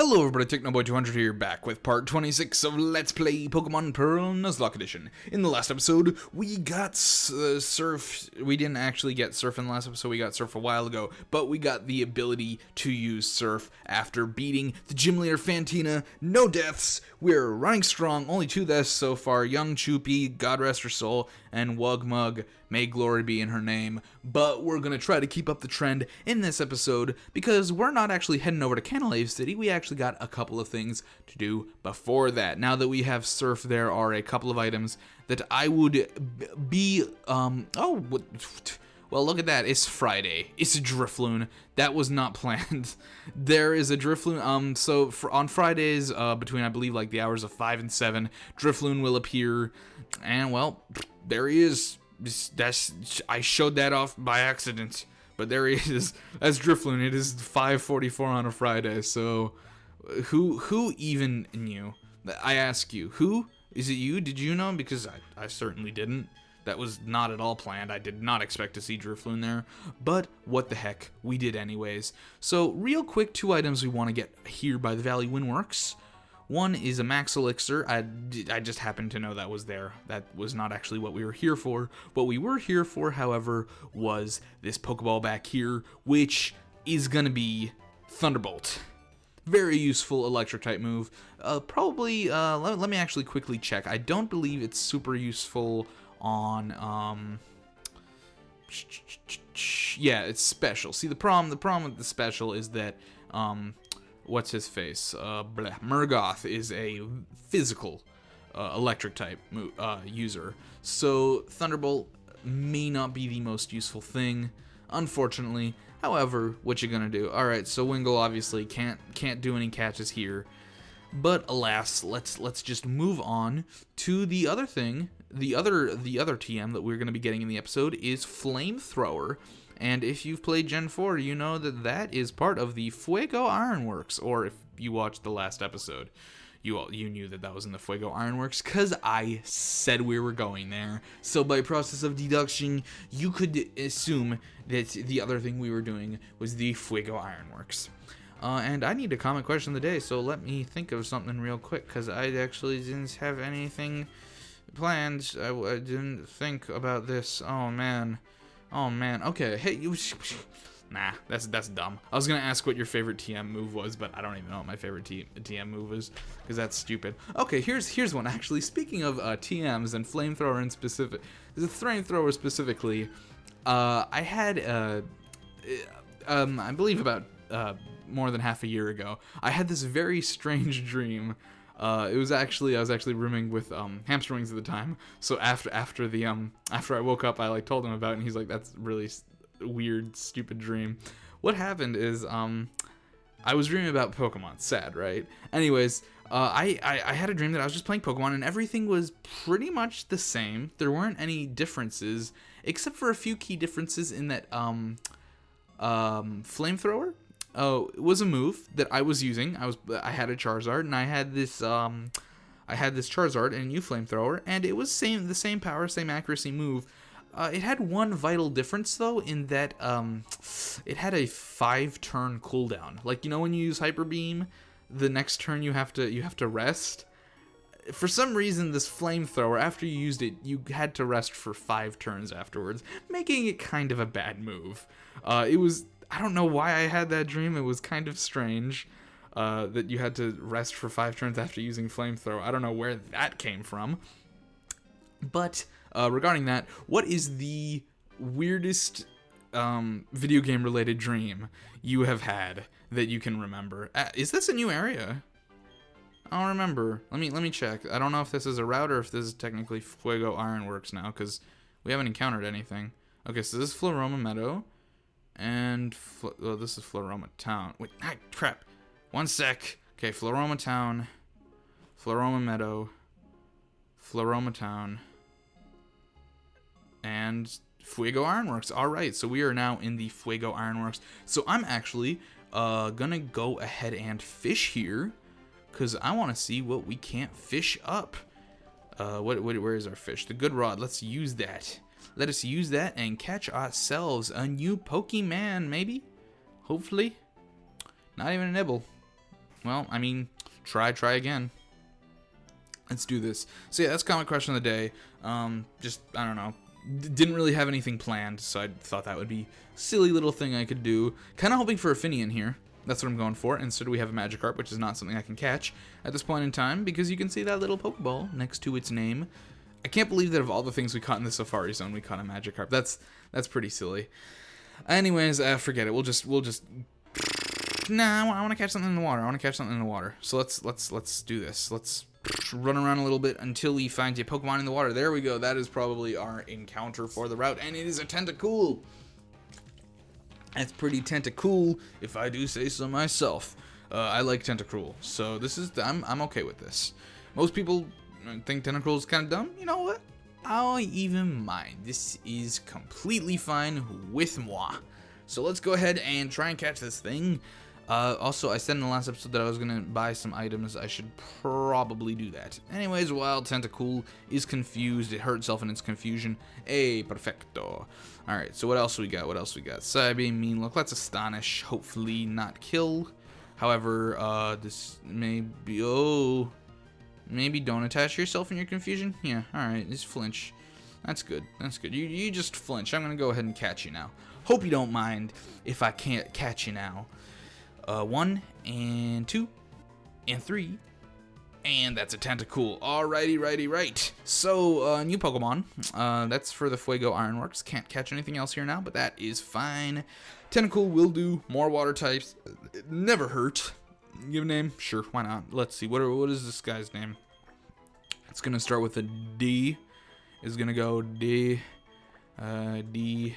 Hello everybody, Pt.26 here, back with part 26 of Let's Play Pokemon Pearl Nuzlocke Edition. In the last episode, we got Surf. We didn't actually get Surf in the last episode, we got Surf a while ago, but we got the ability to use Surf after beating the gym leader Fantina. No deaths, we're running strong, only 2 deaths so far. Young Choopy, God rest her soul, and Wugmug, may glory be in her name. But we're gonna try to keep up the trend in this episode, because we're not actually heading over to Canalave City. We actually got a couple of things to do before that. Now that we have Surf, there are a couple of items that I would be, well, look at that, it's Friday. It's a Drifloon. That was not planned. There is a Drifloon, so on Fridays, between, I believe, like the hours of 5 and 7, Drifloon will appear, and, well, there he is. I showed that off by accident, but there he is. That's Drifloon. It is 5:44 on a Friday, so who even knew? I ask you, who? Is it you? Did you know? Because I certainly didn't. That was not at all planned. I did not expect to see Drifloon there, but what the heck, we did anyways. So real quick, 2 items we want to get here by the Valley Windworks. One is a Max Elixir. I just happened to know that was there. That was not actually what we were here for. What we were here for, however, was this Pokeball back here, which is going to be Thunderbolt. Very useful electric type move. Probably, let me actually quickly check. I don't believe it's super useful on, yeah, it's special. See, the problem with the special is that, what's his face? Murgoth is a physical electric type user, so Thunderbolt may not be the most useful thing, unfortunately. However, what you gonna do? All right, so Bingle obviously can't do any catches here, but alas, let's just move on to the other thing. The other TM that we're gonna be getting in the episode is Flamethrower. And if you've played Gen 4, you know that that is part of the Fuego Ironworks. Or if you watched the last episode, you knew that that was in the Fuego Ironworks, because I said we were going there. So by process of deduction, you could assume that the other thing we were doing was the Fuego Ironworks. And I need a comment question of the day, so let me think of something real quick, because I actually didn't have anything planned. I didn't think about this. Oh man. Oh man, okay, hey, you. Nah, that's dumb. I was gonna ask what your favorite TM move was, but I don't even know what my favorite TM move is, because that's stupid. Okay, here's one actually. Speaking of TMs and Flamethrower in specific, the Flamethrower specifically, I had I believe about more than half a year ago, I had this very strange dream. I was actually rooming with Hamster Wings at the time. So after I woke up, I told him about it, and he's like, "That's really weird, stupid dream." What happened is I was dreaming about Pokemon. Sad, right? Anyways, I had a dream that I was just playing Pokemon, and everything was pretty much the same. There weren't any differences, except for a few key differences in that Flamethrower. Oh, it was a move that I was using. I had a Charizard, and I had this Charizard and a new Flamethrower, and it was the same power, same accuracy move. It had one vital difference though, in that it had a 5-turn cooldown. Like, you know, when you use Hyper Beam, the next turn you have to rest. For some reason, this Flamethrower, after you used it, you had to rest for 5 turns afterwards, making it kind of a bad move. I don't know why I had that dream. It was kind of strange that you had to rest for 5 turns after using Flamethrower. I don't know where that came from. But regarding that, what is the weirdest video game related dream you have had that you can remember? Is this a new area? I don't remember. Let me check. I don't know if this is a route or if this is technically Fuego Ironworks now, because we haven't encountered anything. Okay, so this is Floroma Meadow. And, this is Floroma Town. Wait, crap. One sec. Okay, Floroma Town. Floroma Meadow. Floroma Town. And Fuego Ironworks. Alright, so we are now in the Fuego Ironworks. So I'm actually gonna go ahead and fish here, because I want to see what we can't fish up. Where is our fish? The good rod. Let's use that. Let us use that and catch ourselves a new Pokemon, maybe? Hopefully. Not even a nibble. well, I mean, try again. Let's do this. So yeah, that's comic question of the day. Just, I don't know. Didn't really have anything planned, so I thought that would be a silly little thing I could do. Kind of hoping for a Finian here. That's what I'm going for. Instead, we have a Magikarp, which is not something I can catch at this point in time, because you can see that little Pokeball next to its name. I can't believe that of all the things we caught in the Safari Zone, we caught a Magikarp. That's pretty silly. Anyways, forget it. We'll just. Nah, I want to catch something in the water. So let's do this. Let's run around a little bit until we find a Pokemon in the water. There we go. That is probably our encounter for the route, and it is a Tentacool. That's pretty Tentacool, if I do say so myself. I like Tentacool, so this is I'm okay with this. Most people think Tentacool is kind of dumb. You know what? I'll even mind. This is completely fine with moi. So let's go ahead and try and catch this thing. Also, I said in the last episode that I was going to buy some items. I should probably do that. Anyways, while Tentacool is confused, it hurt itself in its confusion. Hey, perfecto. Alright, so what else we got? Psybeam, Mean Look. Let's Astonish. Hopefully not kill. However, this may be... Oh, maybe don't attach yourself in your confusion. Yeah, alright, just flinch. That's good. You just flinch. I'm going to go ahead and catch you now. Hope you don't mind if I can't catch you now. 1 and 2 and 3, and that's a Tentacool. Alrighty, right. So, new Pokemon. That's for the Fuego Ironworks. Can't catch anything else here now, but that is fine. Tentacool will do. More water types. It never hurt. Give a name? Sure, why not? Let's see. What is this guy's name? It's gonna start with a D. It's gonna go D. D.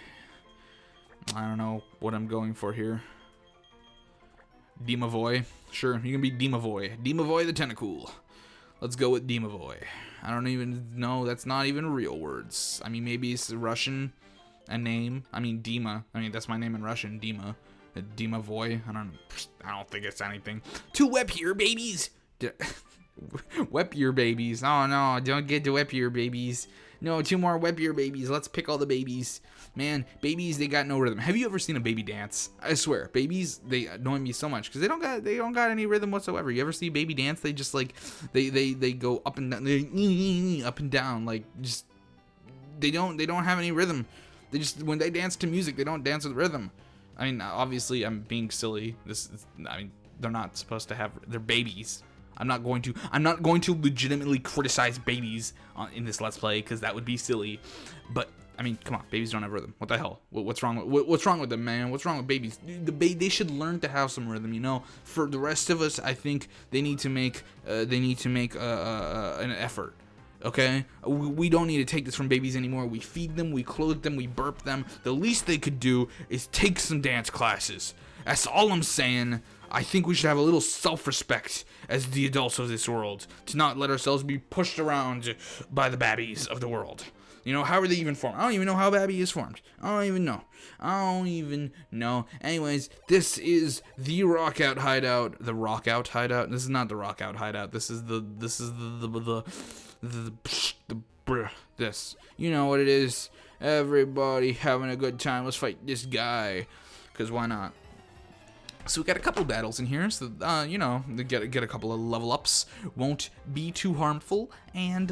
I don't know what I'm going for here. Dimavoy. Sure, you can be Dimavoy. Dimavoy the Tentacool. Let's go with Dimavoy. I don't even know. That's not even real words. I mean, maybe it's Russian, a name. I mean, Dima. I mean, that's my name in Russian, Dima. Dimavoy. I don't think it's anything. 2 Wepier babies. Wepier babies. Oh no, don't get the Wepier babies. No, 2 more Wepier babies. Let's pick all the babies. Man, babies, they got no rhythm. Have you ever seen a baby dance? I swear, babies, they annoy me so much because they don't got any rhythm whatsoever. You ever see a baby dance? They just like they go up and down, up and down, like just they don't have any rhythm. They just, when they dance to music, they don't dance with rhythm. I mean, obviously, I'm being silly. I mean, they're not supposed to have. They're babies. I'm not going to legitimately criticize babies in this Let's Play because that would be silly. But I mean, come on, babies don't have rhythm. What the hell? What's wrong with them, man? What's wrong with babies? They should learn to have some rhythm, you know. For the rest of us, I think they need to make an effort. Okay, we don't need to take this from babies anymore. We feed them, we clothe them, we burp them. The least they could do is take some dance classes. That's all I'm saying. I think we should have a little self-respect as the adults of this world, to not let ourselves be pushed around by the babbies of the world. You know, how are they even formed? I don't even know how Babby is formed. I don't even know. Anyways, this is the Rockout Hideout. The Rockout Hideout? This is not the Rockout Hideout. This. You know what it is. Everybody having a good time. Let's fight this guy. Because why not? So we got a couple battles in here, so you know, get a couple of level ups, won't be too harmful, and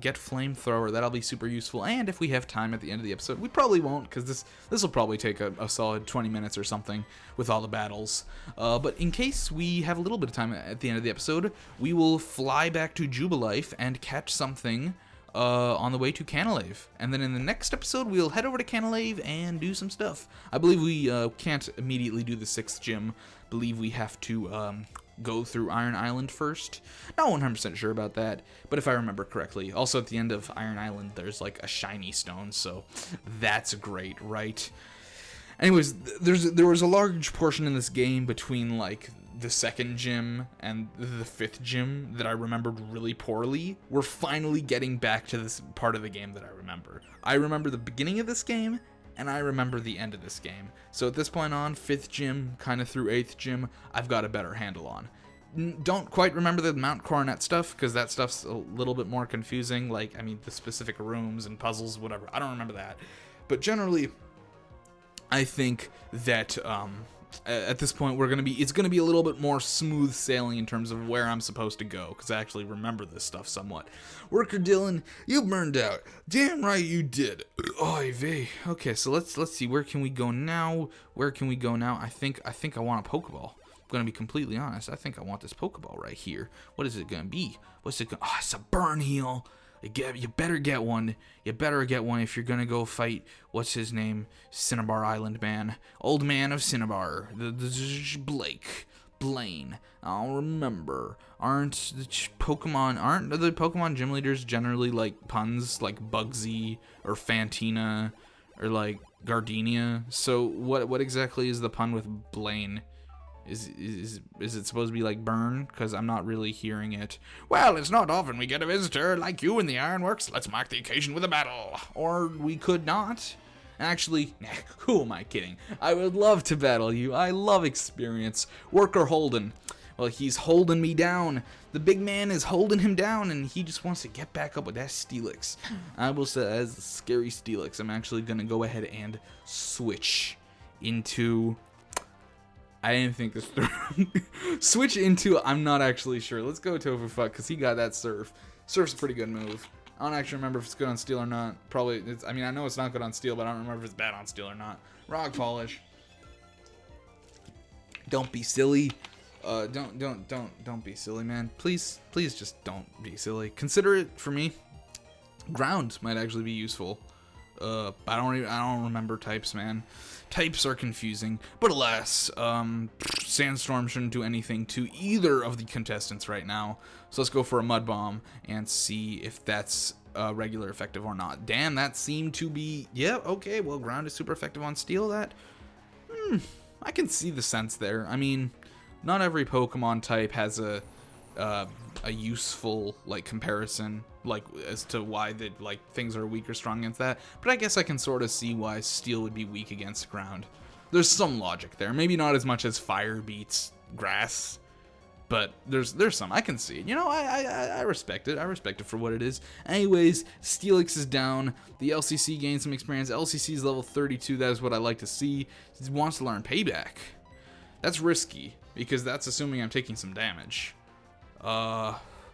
get flamethrower. That'll be super useful. And if we have time at the end of the episode, we probably won't, because this will probably take a solid 20 minutes or something with all the battles. But in case we have a little bit of time at the end of the episode, we will fly back to Jubilife and catch something on the way to Canalave. And then in the next episode, we'll head over to Canalave and do some stuff. I believe we can't immediately do the 6th gym. I believe we have to go through Iron Island first. Not 100% sure about that, but if I remember correctly. Also, at the end of Iron Island, there's like a shiny stone, so that's great, right? Anyways, there was a large portion in this game between like the 2nd gym and the 5th gym that I remembered really poorly. We're finally getting back to this part of the game that I remember. I remember the beginning of this game, and I remember the end of this game. So at this point on, 5th gym, kind of through 8th gym, I've got a better handle on. Don't quite remember the Mount Coronet stuff, because that stuff's a little bit more confusing. Like, I mean, the specific rooms and puzzles, whatever. I don't remember that. But generally, I think that at this point, it's gonna be a little bit more smooth sailing in terms of where I'm supposed to go, because I actually remember this stuff somewhat. Worker Dylan, you burned out. Damn right you did. Oy vey. Okay, so let's see. Where can we go now? I think I want a Pokeball. I'm gonna be completely honest. I think I want this Pokeball right here. What is it gonna be? What's it gonna? Oh, it's a Burn Heal. You better get one. You better get one if you're gonna go fight. What's his name? Cinnabar Island man. Old man of Cinnabar. The Blaine. I'll remember. Aren't the Pokemon gym leaders generally like puns, like Bugsy or Fantina or like Gardenia? So what exactly is the pun with Blaine? Is it supposed to be like burn? Because I'm not really hearing it. Well, it's not often we get a visitor like you in the Ironworks. Let's mark the occasion with a battle. Or we could not. Actually, who am I kidding? I would love to battle you. I love experience. Worker Holden. Well, he's holding me down. The big man is holding him down, and he just wants to get back up with that Steelix. I will say, as a scary Steelix, I'm actually going to go ahead and switch into... I didn't think this through. Switch into, I'm not actually sure. Let's go Tofu Fuck, because he got that Surf. Surf's a pretty good move. I don't actually remember if it's good on Steel or not. Probably, I mean, I know it's not good on Steel, but I don't remember if it's bad on Steel or not. Rock Polish. Don't be silly. Don't be silly, man. Please just don't be silly. Consider it, for me, Ground might actually be useful. I don't remember types, man. Types are confusing, but alas, Sandstorm shouldn't do anything to either of the contestants right now. So let's go for a Mud Bomb and see if that's regular effective or not. Damn, that seemed to be, yeah, okay, well, Ground is super effective on Steel. That, I can see the sense there. I mean, not every Pokemon type has a useful like comparison, like as to why things are weak or strong against that, but I guess I can sort of see why Steel would be weak against Ground. There's some logic there, maybe not as much as Fire beats Grass, but there's some. I can see it. You know, I respect it. I respect it for what it is. Anyways, Steelix is down. The LCC gained some experience. LCC is level 32. That is what I like to see. He wants to learn Payback. That's risky because that's assuming I'm taking some damage.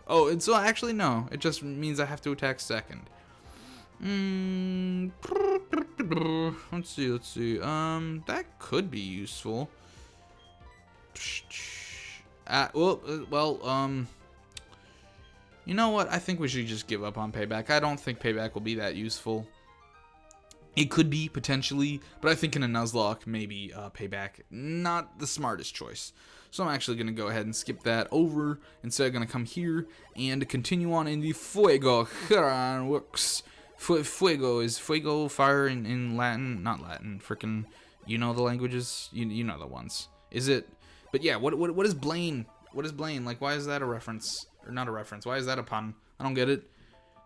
Oh, and so actually no, it just means I have to attack second. Let's see. That could be useful. You know what? I think we should just give up on Payback. I don't think Payback will be that useful. It could be, potentially, but I think in a Nuzlocke, maybe Payback, not the smartest choice. So I'm actually going to go ahead and skip that over. Instead, I'm going to come here and continue on in the Fuego Ironworks. Fuego is Fuego, fire in Latin, not Latin, frickin', you know the languages? You know the ones. Is it? But yeah, what is Blaine? What is Blaine? Like, why is that a reference? Or not a reference, why is that a pun? I don't get it.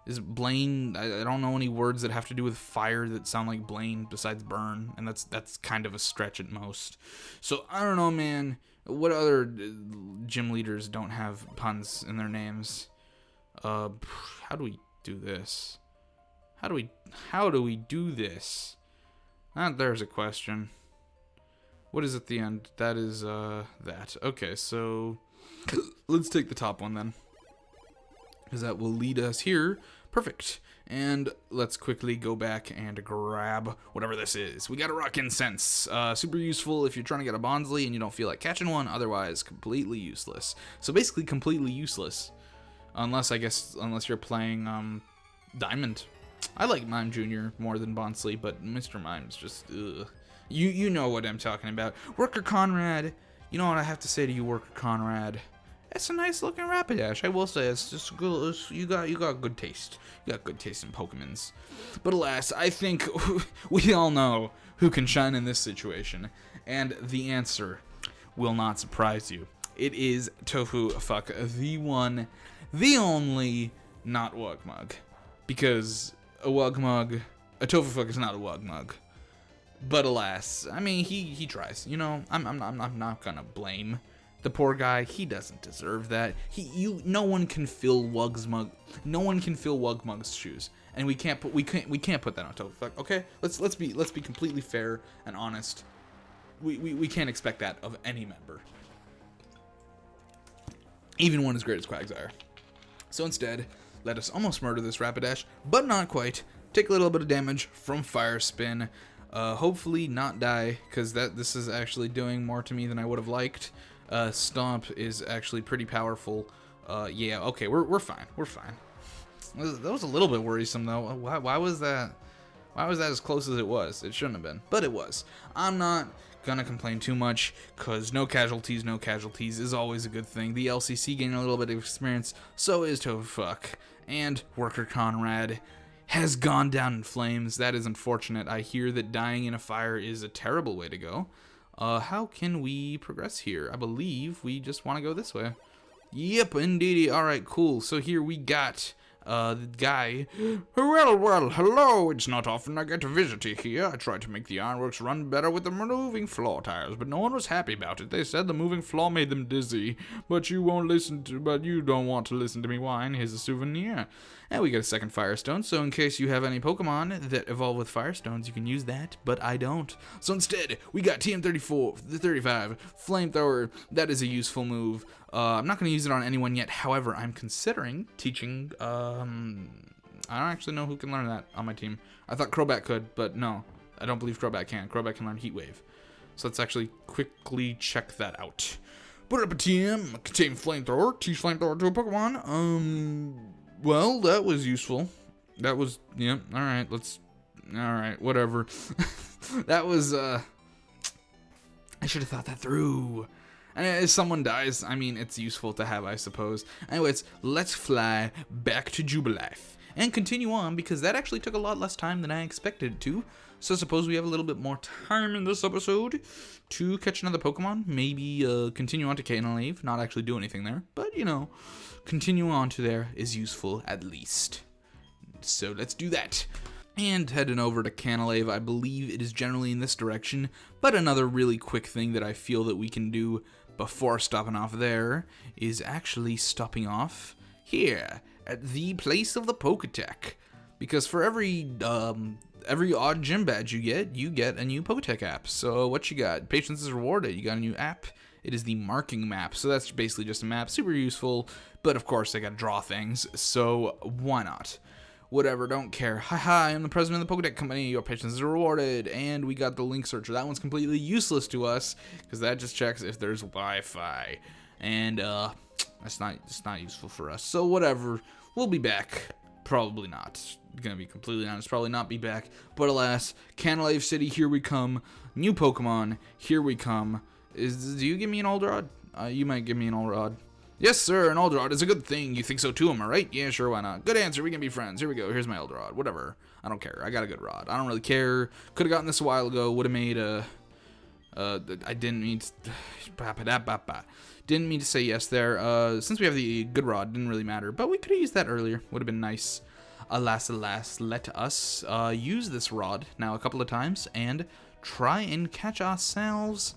Is Blaine, I don't know any words that have to do with fire that sound like Blaine besides burn, and that's kind of a stretch at most. So, I don't know, man. What other gym leaders don't have puns in their names? How do we do this? How do we do this? There's a question. What is at the end? That is, that. Okay, so let's take the top one then, because that will lead us here. Perfect. And let's quickly go back and grab whatever this is. We got a Rock Incense. Super useful if you're trying to get a Bonsly and you don't feel like catching one. Otherwise, completely useless. So basically completely useless. Unless you're playing Diamond. I like Mime Jr. more than Bonsly, but Mr. Mime's just, ugh. You know what I'm talking about. Worker Conrad. You know what I have to say to you, Worker Conrad. It's a nice looking Rapidash. I will say it's just good. You got good taste. You got good taste in Pokemons. But alas, I think we all know who can shine in this situation, and the answer will not surprise you. It is Tofu Fuck, the one, the only, not Wugmug, because a Tofu Fuck is not a Wugmug. But alas, I mean he tries. You know, I'm not gonna blame the poor guy. He doesn't deserve that. No one can fill Wugmug's shoes, and we can't put that on Tofu Fuck. Okay, let's be completely fair and honest. we can't expect that of any member. Even one as great as Quagsire. So instead, let us almost murder this Rapidash, but not quite. Take a little bit of damage from Fire Spin. Hopefully not die, because this is actually doing more to me than I would have liked. Stomp is actually pretty powerful. Yeah, okay, we're fine. We're fine. That was a little bit worrisome, though. Why was that? Why was that as close as it was? It shouldn't have been, but it was. I'm not gonna complain too much, because no casualties is always a good thing. The LCC gained a little bit of experience, so is Tofuck. And Worker Conrad has gone down in flames. That is unfortunate. I hear that dying in a fire is a terrible way to go. How can we progress here? I believe we just want to go this way. Yep, indeedy. Alright, cool. So here we got the guy. Well, hello. It's not often I get to visit you here. I tried to make the ironworks run better with the moving floor tires, but no one was happy about it. They said the moving floor made them dizzy, but you don't want to listen to me whine. Here's a souvenir. And we get a second Firestone, so in case you have any Pokemon that evolve with Firestones, you can use that, but I don't. So instead, we got TM34, the 35, Flamethrower. That is a useful move. I'm not going to use it on anyone yet. However, I'm considering teaching, I don't actually know who can learn that on my team. I thought Crobat could, but no, I don't believe Crobat can. Crobat can learn Heat Wave. So let's actually quickly check that out. Put up a TM, contain Flamethrower, teach Flamethrower to a Pokemon. Well, that was useful. That was, yeah, alright, alright, whatever. That was, I should have thought that through. And if someone dies, I mean, it's useful to have, I suppose. Anyways, let's fly back to Jubilife and continue on, because that actually took a lot less time than I expected it to. So suppose we have a little bit more time in this episode to catch another Pokemon. Maybe continue on to Canalave, not actually do anything there, but, you know, continue on to there is useful at least. So let's do that. And heading over to Canalave, I believe it is generally in this direction, but another really quick thing that I feel that we can do before stopping off there is actually stopping off here at the place of the Poketech. Because for every odd gym badge you get a new Poketech app. So what you got? Patience is rewarded. You got a new app. It is the marking map. So that's basically just a map. Super useful. But of course, I got to draw things. So why not? Whatever, don't care. Hi, I'm the president of the Poketech Company. Your patience is rewarded. And we got the link searcher. That one's completely useless to us, because that just checks if there's Wi-Fi. And it's not useful for us. So whatever, we'll be back. Probably not. Gonna be completely honest, probably not be back. But alas, Canalave City, here we come. New Pokemon, here we come. Do you give me an Aldrod? You might give me an Aldrod. Yes, sir, an Aldrod is a good thing. You think so too, am I right? Yeah, sure, why not? Good answer, we can be friends. Here we go, here's my Aldrod. Whatever, I don't care. I got a good rod. I don't really care. Could have gotten this a while ago. Would have made a... I didn't mean to... Didn't mean to say yes there. Since we have the good rod, didn't really matter. But we could have used that earlier. Would have been nice. Alas, let us use this rod now a couple of times and try and catch ourselves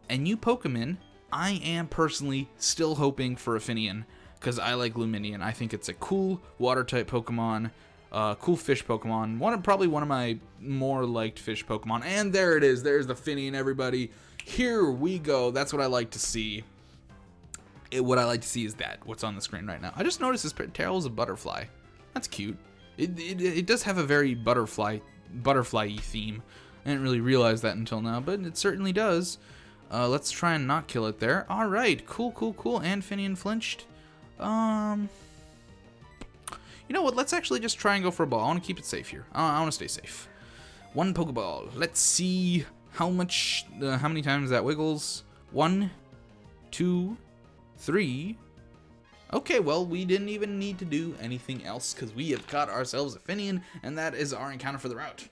a new Pokemon. I am personally still hoping for a Finian, because I like Luminion. I think it's a cool water-type Pokemon, cool fish Pokemon. Probably one of my more liked fish Pokemon. And there it is. There's the Finian, everybody. Here we go. That's what I like to see. What I like to see is what's on the screen right now. I just noticed this tail is a butterfly. That's cute. It does have a very butterfly-y theme. I didn't really realize that until now, but it certainly does. Let's try and not kill it there. All right, cool. And Finian flinched. You know what? Let's actually just try and go for a ball. I want to keep it safe here. I want to stay safe. One Pokeball. Let's see how many times that wiggles. 1, 2, 3. Okay, well, we didn't even need to do anything else, because we have caught ourselves a Finian, and that is our encounter for the route.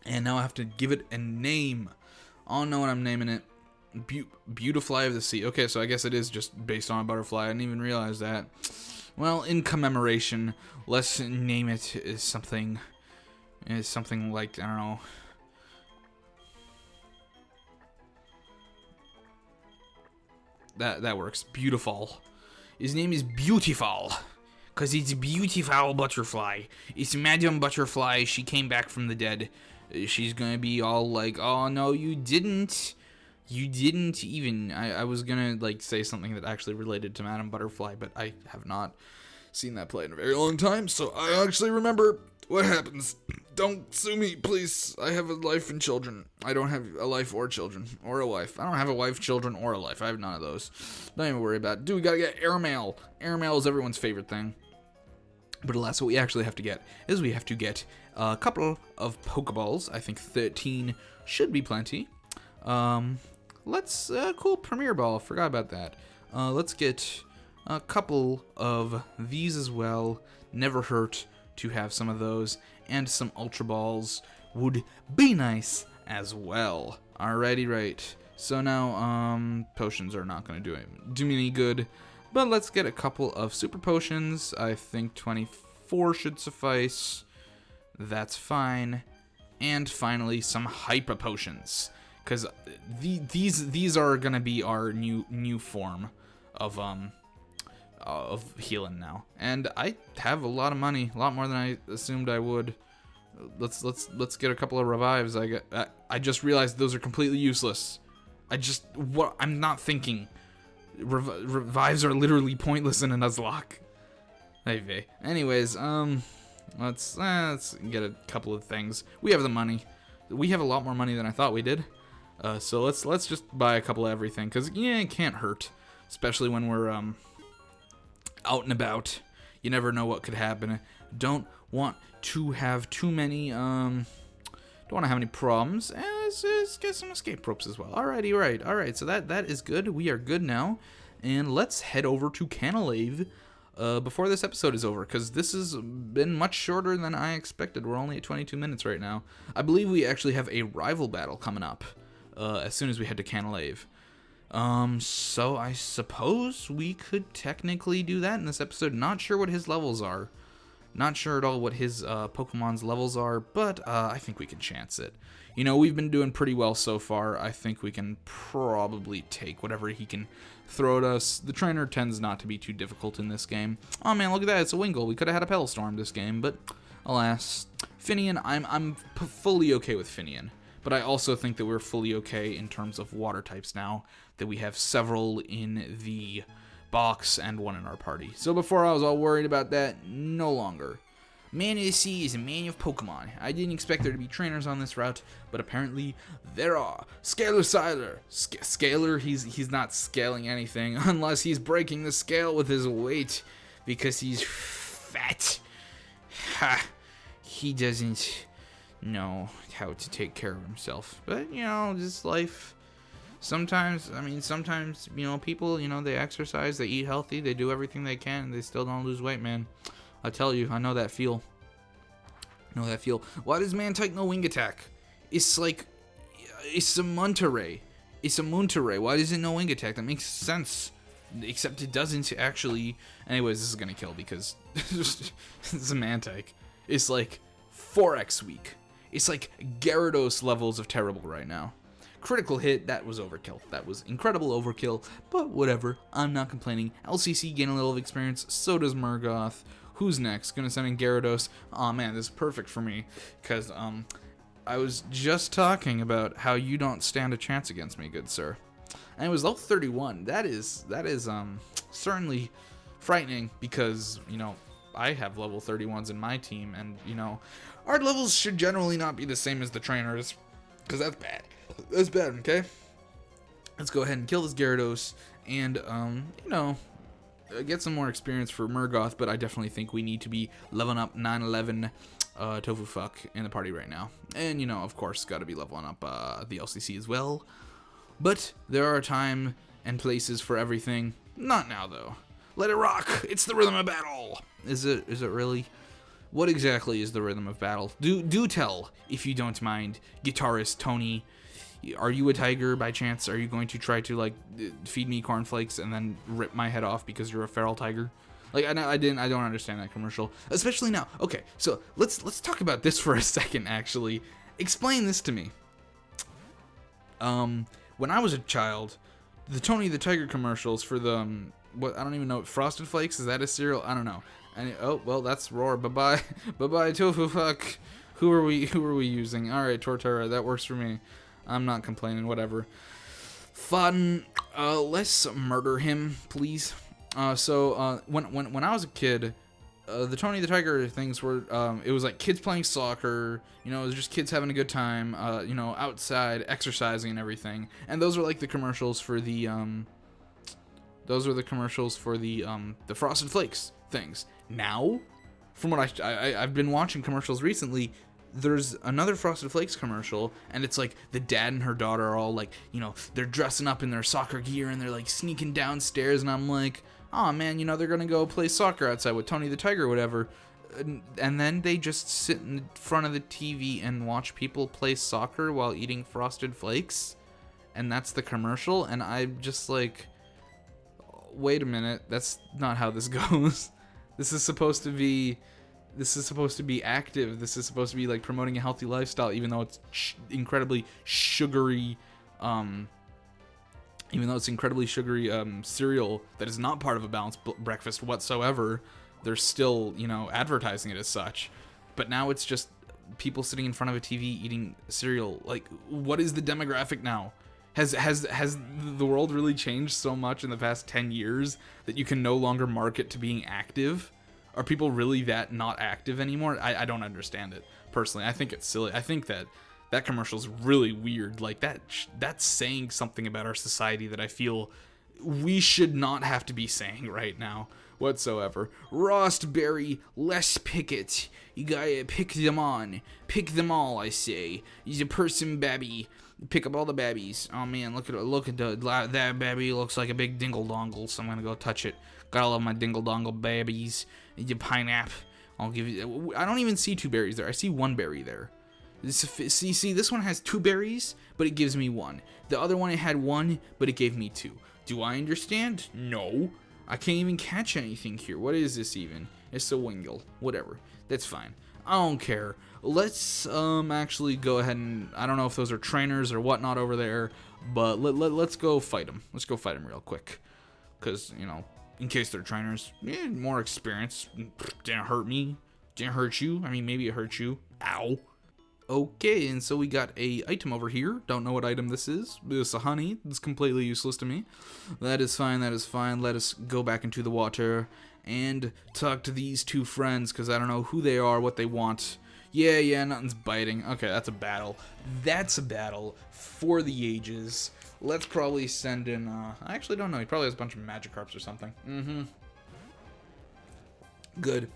And now I have to give it a name. I don't know what I'm naming it. Beautifly of the Sea. Okay, so I guess it is just based on a butterfly. I didn't even realize that. Well, in commemoration, let's name it as something like, I don't know. That works. Beautiful. His name is Beautiful. Because it's beautiful butterfly. It's Madame Butterfly. She came back from the dead. she's gonna be all like, oh no, you didn't even. I was gonna like say something that actually related to Madame Butterfly, but I have not seen that play in a very long time, so I actually remember what happens. Don't sue me, please. I have a life and children. I don't have a life or children or a wife. I don't have a wife, children, or a life. I have none of those. Don't even worry about it. Dude, we gotta get airmail. Airmail is everyone's favorite thing. But alas, what we actually have to get is we have to get a couple of Pokeballs. I think 13 should be plenty. Cool, Premier Ball. Forgot about that. Let's get a couple of these as well. Never hurt to have some of those. And some Ultra Balls would be nice as well. Alrighty, right. So now, potions are not going to do me any good. But let's get a couple of Super Potions. I think 24 should suffice. That's fine. And finally, some Hyper Potions. Because these are going to be our new form of healing now. And I have a lot of money, a lot more than I assumed I would. Let's get a couple of revives. I just realized those are completely useless. I'm not thinking. Revives are literally pointless in a Nuzlocke. Anyways, let's get a couple of things. We have the money. We have a lot more money than I thought we did. So let's just buy a couple of everything, cause yeah, it can't hurt, especially when we're out and about. You never know what could happen. Don't want to have too many don't want to have any problems. Let's get some escape ropes as well. Alrighty, right. Alright, so that is good. We are good now. And let's head over to Canalave before this episode is over, because this has been much shorter than I expected. We're only at 22 minutes right now. I believe we actually have a rival battle coming up as soon as we head to Canalave. So I suppose we could technically do that in this episode. Not sure what his levels are. Not sure at all what his Pokemon's levels are, but I think we can chance it. You know, we've been doing pretty well so far. I think we can probably take whatever he can throw at us. The trainer tends not to be too difficult in this game. Oh man, look at that, it's a Wingull. We could have had a Petal Storm this game, but alas. Finian, I'm fully okay with Finian. But I also think that we're fully okay in terms of water types now, that we have several in the box and one in our party. So before I was all worried about that, no longer. Man of the Sea is a man of Pokemon. I didn't expect there to be trainers on this route, but apparently there are. Scalar Siler. Scalar, he's not scaling anything unless he's breaking the scale with his weight because he's fat. Ha! He doesn't know how to take care of himself. But, you know, just life. Sometimes, you know, people, you know, they exercise, they eat healthy, they do everything they can, and they still don't lose weight, man. I tell you, I know that feel. Why does Mantike no wing attack? It's like, it's a Monterey. Why does it no wing attack? That makes sense. Except it doesn't actually. Anyways, this is gonna kill because it's a Mantike. It's like 4x weak. It's like Gyarados levels of terrible right now. Critical hit, that was overkill. That was incredible overkill, but whatever. I'm not complaining. LCC gain a little of experience, so does Murgoth. Who's next? Gonna send in Gyarados. Aw man, this is perfect for me, because I was just talking about how you don't stand a chance against me, good sir. And it was level 31. That is certainly frightening, because, you know, I have level 31s in my team, and, you know, our levels should generally not be the same as the trainers, because that's bad. That's bad, okay? Let's go ahead and kill this Gyarados and, you know, get some more experience for Murgoth, but I definitely think we need to be leveling up 911 Tofu Fuck in the party right now. And, you know, of course, got to be leveling up the LCC as well. But there are time and places for everything. Not now, though. Let it rock! It's the rhythm of battle! Is it really? What exactly is the rhythm of battle? Do tell, if you don't mind, guitarist Tony. Are you a tiger by chance? Are you going to try to, like, feed me cornflakes and then rip my head off because you're a feral tiger? Like, I don't understand that commercial, especially now. Okay, so let's talk about this for a second. Actually, explain this to me. When I was a child, the Tony the Tiger commercials for the what, I don't even know, Frosted Flakes, is that a cereal? I don't know. And oh well, that's Roar. Bye bye Tofu Fuck. Who are we using? All right, Torterra, that works for me. I'm not complaining. Whatever. Fun. Let's murder him, please. So when I was a kid, the Tony the Tiger things were it was like kids playing soccer. You know, it was just kids having a good time. You know, outside exercising and everything. And those were like the commercials for the Those were the commercials for the Frosted Flakes things. Now, from what I've been watching commercials recently, there's another Frosted Flakes commercial, and it's like the dad and her daughter are all like, you know, they're dressing up in their soccer gear and they're like sneaking downstairs, and I'm like, oh man, you know, they're gonna go play soccer outside with Tony the Tiger or whatever. And then they just sit in front of the TV and watch people play soccer while eating Frosted Flakes, and that's the commercial. And I'm just like, wait a minute, that's not how this goes. This is supposed to be active. This is supposed to be like promoting a healthy lifestyle, even though it's incredibly sugary cereal that is not part of a balanced breakfast whatsoever. They're still, you know, advertising it as such. But now it's just people sitting in front of a TV eating cereal. Like, what is the demographic now? Has the world really changed so much in the past 10 years that you can no longer market to being active? Are people really that not active anymore? I don't understand it, personally. I think it's silly. I think that commercial's really weird. Like, that's saying something about our society that I feel we should not have to be saying right now whatsoever. Rostberry, let's pick it. You gotta pick them on. Pick them all, I say. He's a person babby. Pick up all the babbies. Oh man, look at that babby. Looks like a big dingle dongle, so I'm gonna go touch it. Gotta love my dingle dongle babbies. The pineapple. I'll give you. I don't even see 2 berries there. I see 1 berry there. See, this one has 2 berries, but it gives me 1. The other one, it had 1, but it gave me 2. Do I understand? No. I can't even catch anything here. What is this even? It's a Wingle. Whatever. That's fine. I don't care. Let's actually go ahead and, I don't know if those are trainers or whatnot over there, but let's go fight them. Let's go fight them real quick. Because, you know, in case they're trainers, more experience. Didn't hurt me. Didn't hurt you. I mean, maybe it hurt you. Ow. Okay, and so we got a item over here. Don't know what item this is. It's a honey. It's completely useless to me. That is fine. That is fine. Let us go back into the water and talk to these 2 friends, because I don't know who they are, what they want. Yeah, nothing's biting. Okay, that's a battle. That's a battle for the ages. Let's probably send in, I actually don't know. He probably has a bunch of Magikarps or something. Good.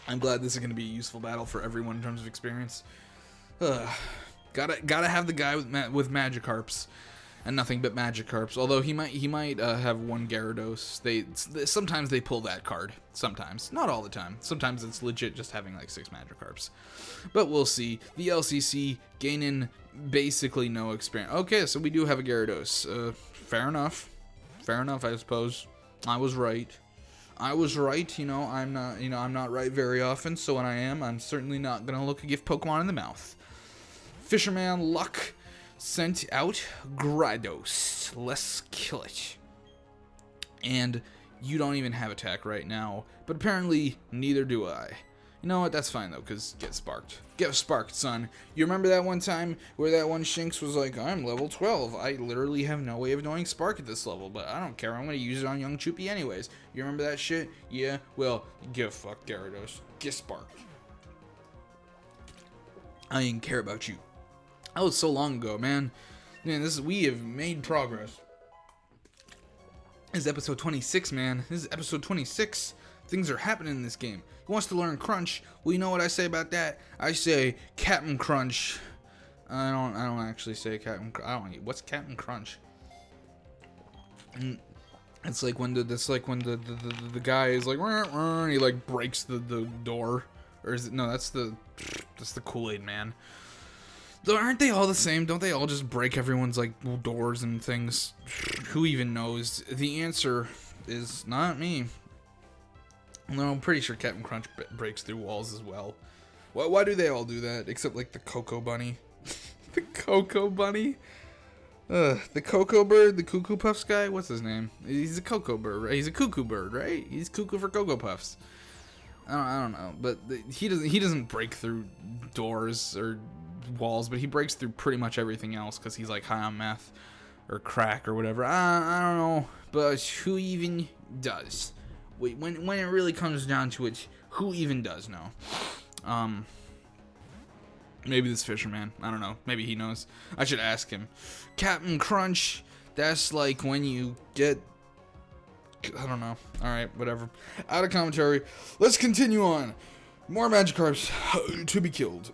I'm glad this is going to be a useful battle for everyone in terms of experience. Gotta have the guy with Magikarps and nothing but Magikarps. Although he might have 1 Gyarados. Sometimes they pull that card. Sometimes, not all the time. Sometimes it's legit just having like 6 Magikarps. But we'll see. The LCC gaining basically no experience. Okay, so we do have a Gyarados. Fair enough. Fair enough, I suppose. I was right. You know, I'm not right very often. So when I am, I'm certainly not gonna look a gift Pokemon in the mouth. Fisherman Luck sent out Gyarados. Let's kill it. And you don't even have attack right now, but apparently neither do I. You know what? That's fine though, because get sparked. Get sparked, son. You remember that one time where that one Shinx was like, I'm level 12. I literally have no way of knowing Spark at this level, but I don't care. I'm going to use it on young Choopy anyways. You remember that shit? Yeah? Well, give a fuck, Gyarados. Get sparked. I didn't care about you. That was so long ago, man. Man, we have made progress. This is episode 26, man. This is episode 26. Things are happening in this game. He wants to learn Crunch. Well, you know what I say about that? I say Captain Crunch. I don't actually say Captain. What's Captain Crunch? It's like when the guy is like, and he like breaks the door, or is it? No, that's the Kool-Aid Man. Though, aren't they all the same? Don't they all just break everyone's like doors and things? Who even knows? The answer is not me. No, I'm pretty sure Captain Crunch breaks through walls as well. Why do they all do that? Except like the Cocoa Bunny. The Cocoa Bunny? The Cocoa Bird? The Cuckoo Puffs guy? What's his name? He's a Cocoa Bird, right? He's a Cuckoo Bird, right? He's cuckoo for Cocoa Puffs. I don't know, but he doesn't break through doors or walls, but he breaks through pretty much everything else because he's like high on meth or crack or whatever. I don't know, but who even does? Wait, when it really comes down to it, who even does know? Maybe this fisherman. I don't know. Maybe he knows. I should ask him. Captain Crunch, that's like when you get... I don't know. Alright, whatever. Out of commentary. Let's continue on. More Magikarps to be killed.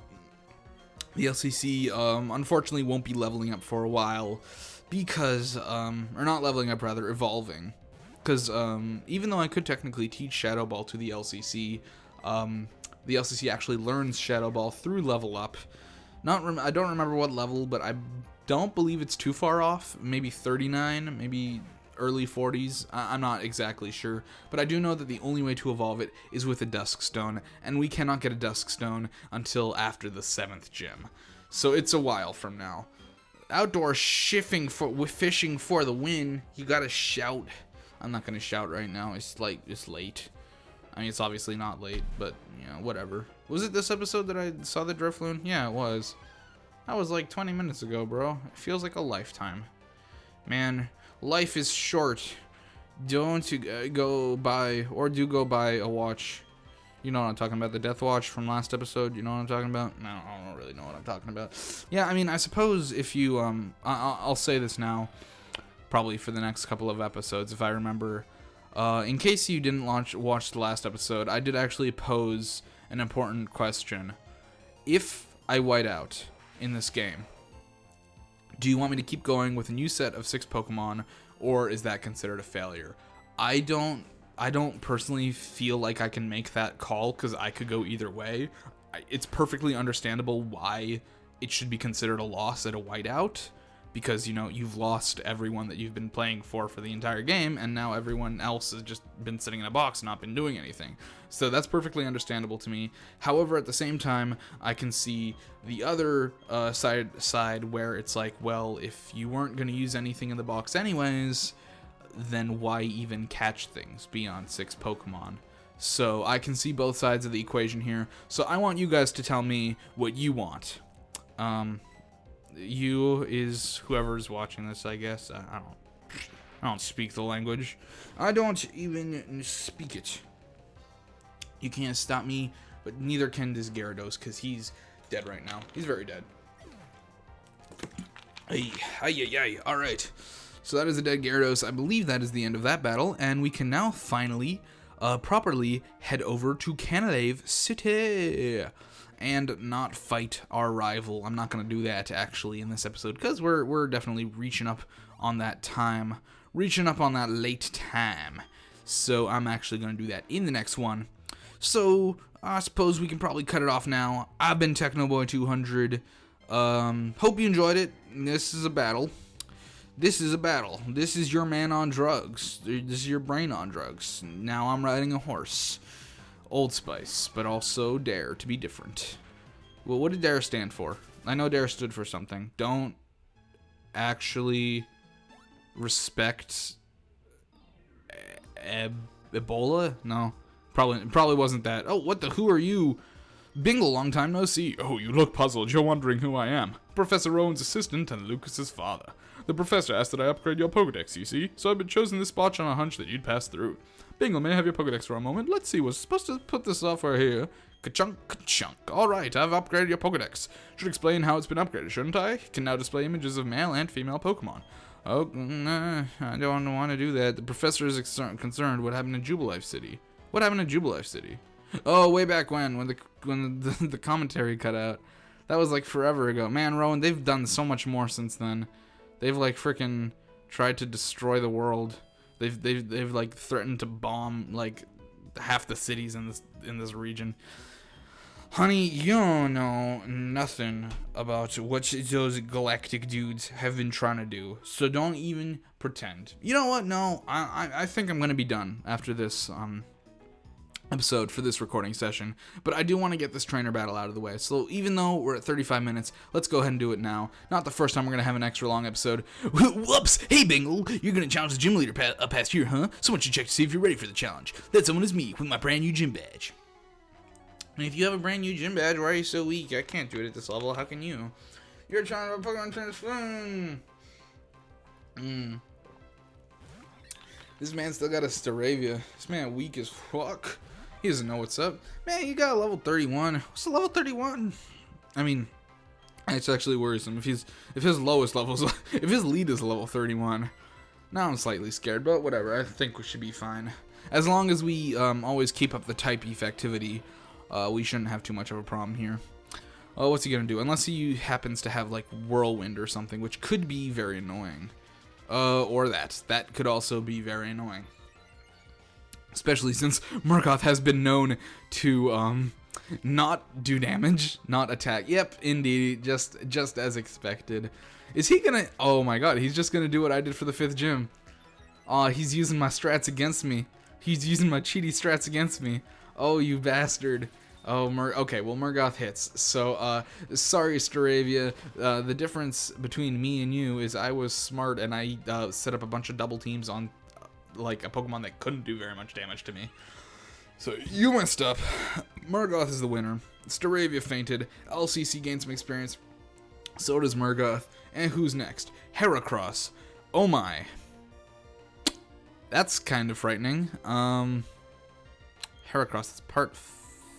The LCC, unfortunately, won't be leveling up for a while. Because, or not leveling up, rather, evolving. Because, even though I could technically teach Shadow Ball to the LCC, the LCC actually learns Shadow Ball through level up. I don't remember what level, but I don't believe it's too far off. Maybe 39, maybe early 40s. I'm not exactly sure, but I do know that the only way to evolve it is with a Dusk Stone, and we cannot get a Dusk Stone until after the 7th gym. So it's a while from now. Outdoor fishing for the win. You gotta shout. I'm not gonna shout right now. It's late. I mean, it's obviously not late, but, you know, whatever. Was it this episode that I saw the Drifloon? Yeah, it was. That was like 20 minutes ago, bro. It feels like a lifetime. Man, life is short. Don't go buy, or do go buy a watch. You know what I'm talking about, the Death Watch from last episode. You know what I'm talking about? No, I don't really know what I'm talking about. Yeah, I mean, I suppose if you, I'll say this now, probably for the next couple of episodes, if I remember. In case you didn't watch the last episode, I did actually pose an important question. If I white out in this game, do you want me to keep going with a new set of 6 Pokemon, or is that considered a failure? I don't personally feel like I can make that call, because I could go either way. It's perfectly understandable why it should be considered a loss at a whiteout, because, you know, you've lost everyone that you've been playing for the entire game, and now everyone else has just been sitting in a box and not been doing anything. So that's perfectly understandable to me. However, at the same time, I can see the other side where it's like, well, if you weren't going to use anything in the box anyways, then why even catch things beyond 6 Pokemon? So I can see both sides of the equation here. So I want you guys to tell me what you want. You is whoever's watching this, I guess. I don't speak the language. I don't even speak it. You can't stop me, but neither can this Gyarados, because he's dead right now. He's very dead. Ay. Alright. So that is a dead Gyarados. I believe that is the end of that battle, and we can now finally, properly head over to Canalave City and not fight our rival. I'm not going to do that, actually, in this episode, because we're definitely reaching up on that time. Reaching up on that late time. So I'm actually going to do that in the next one. So I suppose we can probably cut it off now. I've been TechnoBoy200. Hope you enjoyed it. This is a battle. This is your man on drugs. This is your brain on drugs. Now I'm riding a horse. Old Spice, but also Dare to be different. Well, what did Dare stand for? I know Dare stood for something. Don't actually respect Ebola? No, probably wasn't that. Oh, what the? Who are you? Bingle, long time no see. Oh, you look puzzled. You're wondering who I am. Professor Rowan's assistant and Lucas's father. The professor asked that I upgrade your Pokedex, you see, so I've been chosen this spot on a hunch that you'd pass through. Bingle, may I have your Pokedex for a moment? Let's see, was supposed to put this software here. Ka-chunk, ka-chunk. Alright, I've upgraded your Pokedex. Should explain how it's been upgraded, shouldn't I? Can now display images of male and female Pokemon. Oh, I don't want to do that. The professor is concerned. What happened to Jubilife City? What happened to Jubilife City? Oh, way back when the commentary cut out. That was like forever ago. Man, Rowan, they've done so much more since then. They've like freaking tried to destroy the world. They've like threatened to bomb like half the cities in this region. Honey, you don't know nothing about what those galactic dudes have been trying to do, so don't even pretend. You know what? No, I think I'm gonna be done after this episode for this recording session, but I do want to get this trainer battle out of the way. So even though we're at 35 minutes, let's go ahead and do it now. Not the first time we're gonna have an extra long episode. Whoops! Hey Bingle, you're gonna challenge the gym leader up past here, huh? Someone should check to see if you're ready for the challenge. That someone is me with my brand new gym badge. And if you have a brand new gym badge, why are you so weak? I can't do it at this level. How can you? You're trying to Pokemon transform. This man still got a Staravia. This man weak as fuck. He doesn't know what's up. Man, you got a level 31. What's a level 31? I mean, it's actually worrisome. If his lowest levels, if his lead is level 31, now I'm slightly scared, but whatever. I think we should be fine. As long as we always keep up the type effectivity, we shouldn't have too much of a problem here. Oh, what's he gonna do? Unless he happens to have like Whirlwind or something, which could be very annoying. Or that could also be very annoying. Especially since Murkoth has been known to not do damage, not attack. Yep, indeed, just as expected. Is he gonna? Oh my God, he's just gonna do what I did for the 5th gym. Aw, he's using my strats against me. He's using my cheaty strats against me. Oh, you bastard. Oh, okay, well, Murkoth hits. So, sorry, Staravia. The difference between me and you is I was smart and I set up a bunch of double teams on, like, a Pokemon that couldn't do very much damage to me. So, you messed up. Murkoth is the winner. Staravia fainted. LCC gained some experience. So does Murkoth. And who's next? Heracross. Oh my. That's kind of frightening. Heracross is part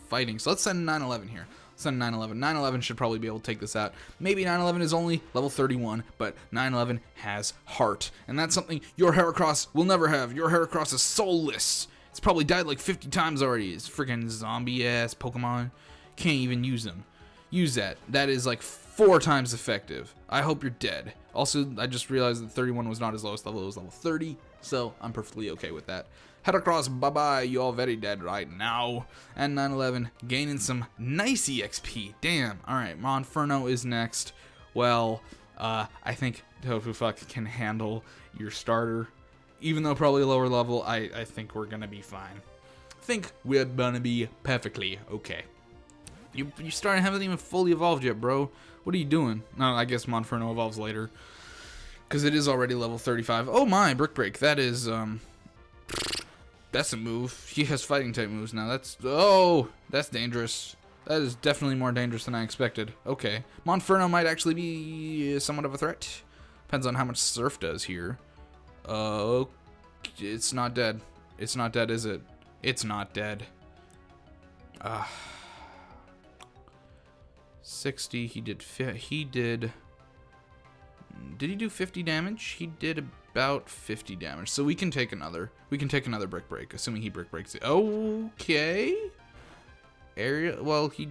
fighting. So let's send 911 here. Send 911. 911 should probably be able to take this out. Maybe 911 is only level 31, but 911 has heart. And that's something your Heracross will never have. Your Heracross is soulless. It's probably died like 50 times already. It's freaking zombie-ass Pokemon. Can't even use them. Use that. That is like 4 times effective. I hope you're dead. Also, I just realized that 31 was not his lowest level. It was level 30, so I'm perfectly okay with that. Heracross, bye-bye. You all very dead right now. And 911 gaining some nice EXP. Damn. All right, Monferno is next. Well, I think Tofufuck can handle your starter. Even though probably lower level, I think we're going to be fine. I think we're going to be perfectly okay. You starting haven't even fully evolved yet, bro. What are you doing? No, I guess Monferno evolves later. Because it is already level 35. Oh my, Brick Break. That is, that's a move. He has fighting type moves now. That's dangerous. That is definitely more dangerous than I expected. Okay. Monferno might actually be somewhat of a threat. Depends on how much Surf does here. It's not dead. It's not dead, is it? It's not dead. 60, he did he do 50 damage? He did about 50 damage. So we can take another Brick Break, assuming he Brick Breaks it. Okay. Well, he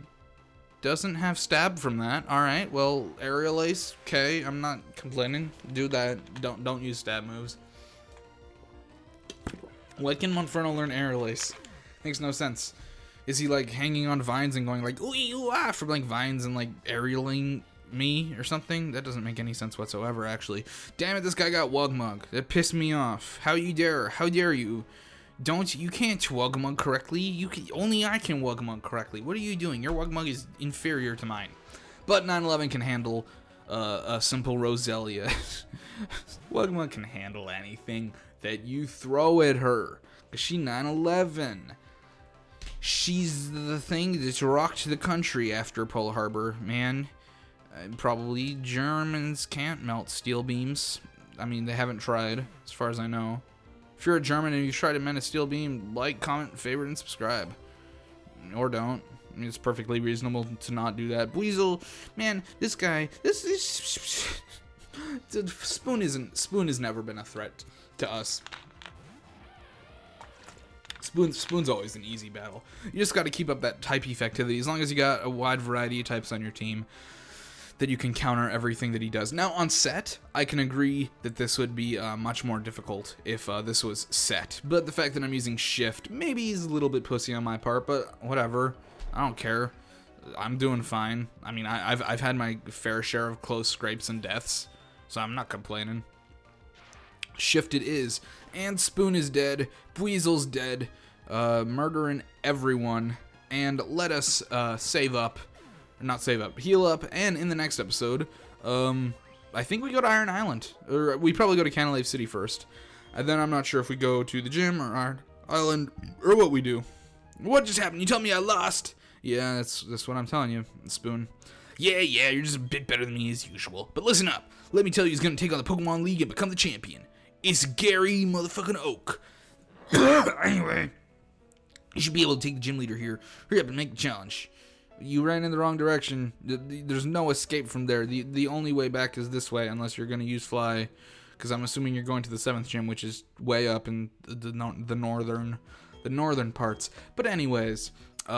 doesn't have stab from that. Alright, well, Aerial Ace, okay, I'm not complaining. Do that. Don't use stab moves. Why can Monferno learn Aerial Ace? Makes no sense. Is he like hanging on vines and going like ooh ooh ah from like vines and like aerialing me or something? That doesn't make any sense whatsoever, actually. Damn it, this guy got Wugmug. That pissed me off. How you dare? How dare you? You can't Wugmug correctly. Only I can Wugmug correctly. What are you doing? Your Wugmug is inferior to mine. But 911 can handle a simple Roselia. Wugmug can handle anything that you throw at her. Cause she 911. She's the thing that's rocked the country after Pearl Harbor, man. Probably Germans can't melt steel beams. I mean, they haven't tried, as far as I know. If you're a German and you've tried to melt a steel beam, like, comment, favorite, and subscribe. Or don't. I mean, it's perfectly reasonable to not do that. Weasel, man, this guy, Spoon has never been a threat to us. Spoon's always an easy battle. You just got to keep up that type effectivity. As long as you got a wide variety of types on your team, that you can counter everything that he does. Now, on set, I can agree that this would be much more difficult if this was set. But the fact that I'm using shift maybe is a little bit pussy on my part, but whatever. I don't care. I'm doing fine. I mean, I've had my fair share of close scrapes and deaths, so I'm not complaining. Shift it is. And Spoon is dead. Weasel's dead. Murdering everyone. And let us save up. Not save up. Heal up. And in the next episode, I think we go to Iron Island. Or we probably go to Canalave City first. And then I'm not sure if we go to the gym or Iron Island or what we do. What just happened? You tell me I lost. Yeah, that's what I'm telling you, Spoon. Yeah, you're just a bit better than me as usual. But listen up. Let me tell you who's going to take on the Pokemon League and become the champion. It's Gary motherfucking Oak. Anyway, you should be able to take the gym leader here. Hurry up and make the challenge. You ran in the wrong direction. There's no escape from there. The only way back is this way, unless you're going to use Fly. Because I'm assuming you're going to the 7th gym, which is way up in the northern parts. But anyways,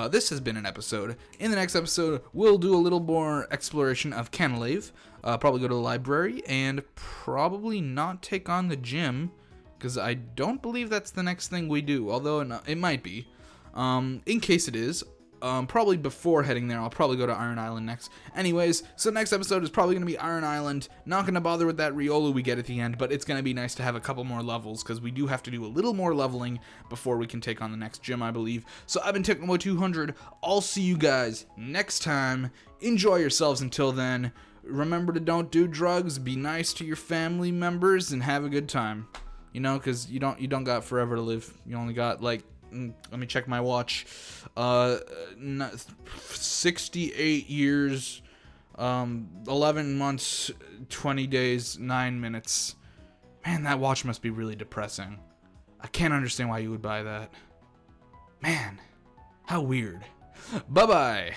this has been an episode. In the next episode, we'll do a little more exploration of Canalave. Probably go to the library and probably not take on the gym, because I don't believe that's the next thing we do. Although it might be. In case it is. Probably before heading there, I'll probably go to Iron Island next. Anyways, so next episode is probably going to be Iron Island. Not going to bother with that Riolu we get at the end, but it's going to be nice to have a couple more levels, because we do have to do a little more leveling before we can take on the next gym, I believe. So I've been Technoboy200. I'll see you guys next time. Enjoy yourselves until then. Remember to don't do drugs, be nice to your family members, and have a good time. You know, because you don't got forever to live. You only got, like, let me check my watch. 68 years, 11 months, 20 days, 9 minutes. Man, that watch must be really depressing. I can't understand why you would buy that. Man, how weird. Bye-bye.